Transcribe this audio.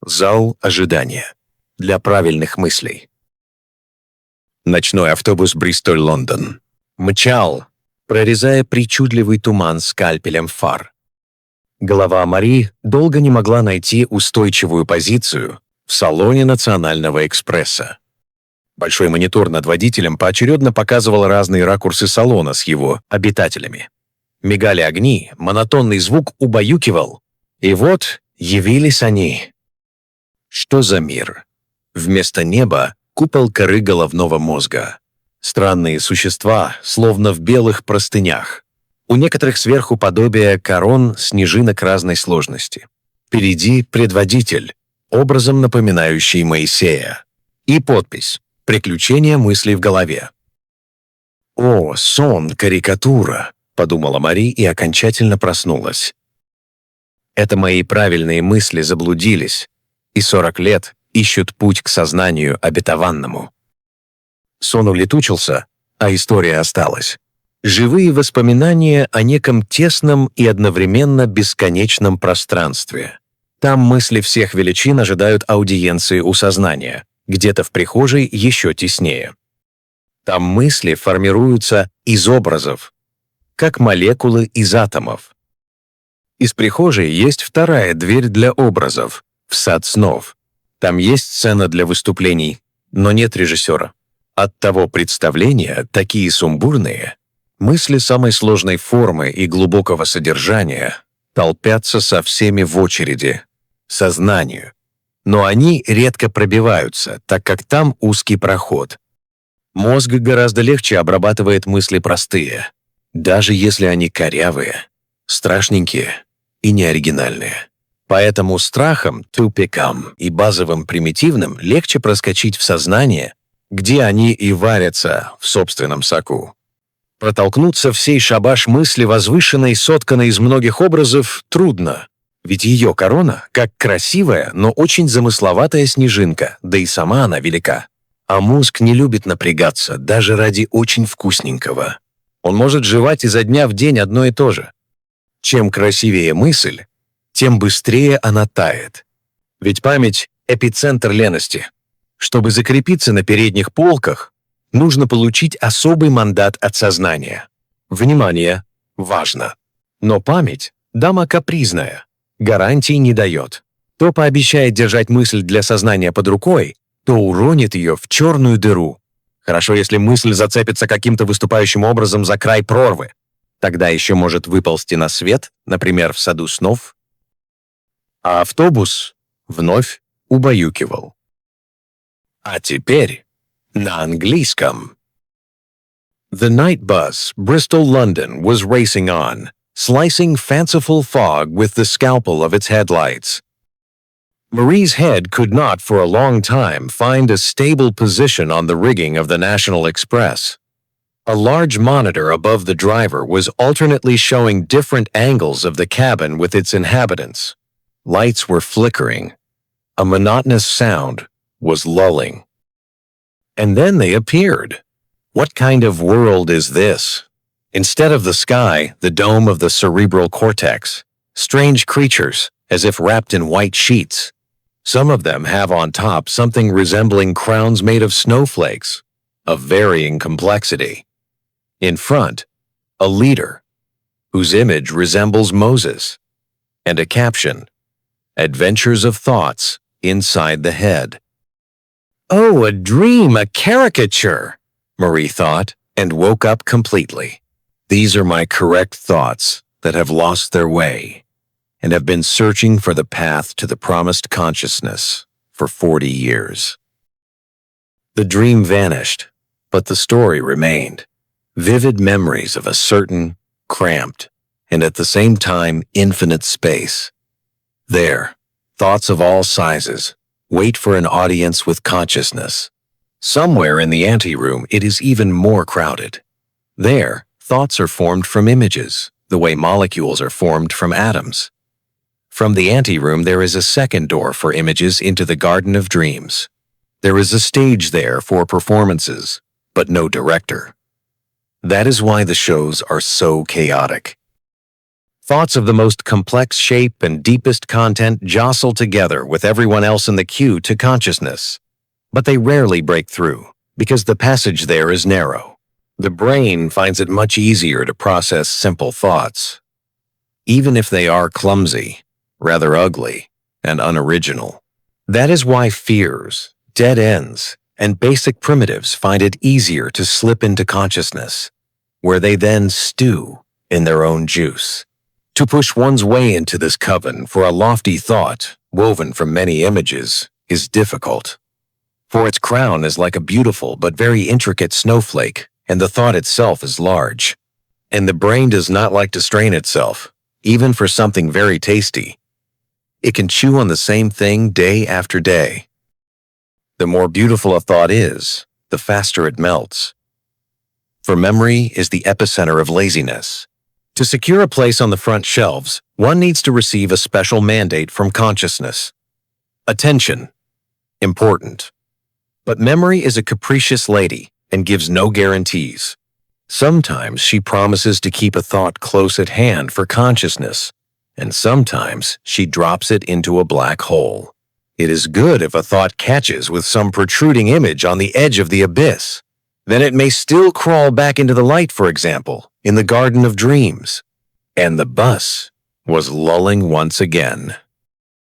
Зал ожидания. Для правильных мыслей. Ночной автобус Бристоль-Лондон мчал, прорезая причудливый туман скальпелем фар. Голова Мари долго не могла найти устойчивую позицию в салоне Национального экспресса. Большой монитор над водителем поочередно показывал разные ракурсы салона с его обитателями. Мигали огни, монотонный звук убаюкивал. И вот явились они. Что за мир? Вместо неба — купол коры головного мозга. Странные существа, словно в белых простынях. У некоторых сверху подобие корон снежинок разной сложности. Впереди предводитель, образом напоминающий Моисея. И подпись «Приключения, мыслей в голове». «О, сон, карикатура», — подумала Мари и окончательно проснулась. Это мои правильные мысли заблудились, и 40 лет ищут путь к сознанию обетованному. Сон улетучился, а история осталась. Живые воспоминания о неком тесном и одновременно бесконечном пространстве. Там мысли всех величин ожидают аудиенции у сознания, где-то в прихожей еще теснее. Там мысли формируются из образов, как молекулы из атомов. Из прихожей есть вторая дверь для образов, в сад снов. Там есть сцена для выступлений, но нет режиссера. Оттого представления такие сумбурные, мысли самой сложной формы и глубокого содержания толпятся со всеми в очереди, сознанию. Но они редко пробиваются, так как там узкий проход. Мозг гораздо легче обрабатывает мысли простые, даже если они корявые, страшненькие и неоригинальные. Поэтому страхом, тупикам и базовым примитивным легче проскочить в сознание, где они и варятся в собственном соку. Протолкнуться в сей шабаш мысли возвышенной, сотканной из многих образов, трудно, ведь ее корона как красивая, но очень замысловатая снежинка, да и сама она велика. А мозг не любит напрягаться даже ради очень вкусненького. Он может жевать изо дня в день одно и то же. Чем красивее мысль, тем быстрее она тает. Ведь память — эпицентр лености. Чтобы закрепиться на передних полках, нужно получить особый мандат от сознания. Внимание, важно. Но память — дама капризная, гарантий не дает. То пообещает держать мысль для сознания под рукой, то уронит ее в черную дыру. Хорошо, если мысль зацепится каким-то выступающим образом за край прорвы. Тогда еще может выползти на свет, например, в саду снов. А автобус вновь убаюкивал. А теперь на английском. The night bus, Bristol-London, was racing on, slicing fanciful fog with the scalpel of its headlights. Marie's head could not for a long time find a stable position on the rigging of the National Express. A large monitor above the driver was alternately showing different angles of the cabin with its inhabitants. Lights were flickering. A monotonous sound was lulling. And then they appeared. What kind of world is this? Instead of the sky, the dome of the cerebral cortex. Strange creatures, as if wrapped in white sheets. Some of them have on top something resembling crowns made of snowflakes, of varying complexity. In front, a leader, whose image resembles Moses, and a caption, Adventures of Thoughts Inside the Head. Oh, a dream, a caricature, Marie thought, and woke up completely. These are my correct thoughts that have lost their way and have been searching for the path to the promised consciousness for 40 years. The dream vanished, but the story remained. Vivid memories of a certain, cramped, and at the same time infinite space. There, thoughts of all sizes wait for an audience with consciousness. Somewhere in the anteroom it is even more crowded. There, thoughts are formed from images, the way molecules are formed from atoms. From the anteroom there is a second door for images into the garden of dreams. There is a stage there for performances, but no director. That is why the shows are so chaotic. Thoughts of the most complex shape and deepest content jostle together with everyone else in the queue to consciousness. But they rarely break through, because the passage there is narrow. The brain finds it much easier to process simple thoughts, even if they are clumsy, rather ugly, and unoriginal. That is why fears, dead ends, and basic primitives find it easier to slip into consciousness, where they then stew in their own juice. To push one's way into this coven for a lofty thought, woven from many images, is difficult. For its crown is like a beautiful but very intricate snowflake, and the thought itself is large. And the brain does not like to strain itself, even for something very tasty. It can chew on the same thing day after day. The more beautiful a thought is, the faster it melts. For memory is the epicenter of laziness. To secure a place on the front shelves, one needs to receive a special mandate from consciousness. Attention. Important. But memory is a capricious lady and gives no guarantees. Sometimes she promises to keep a thought close at hand for consciousness, and sometimes she drops it into a black hole. It is good if a thought catches with some protruding image on the edge of the abyss. Then it may still crawl back into the light, for example, in the Garden of Dreams. And the bus was lulling once again.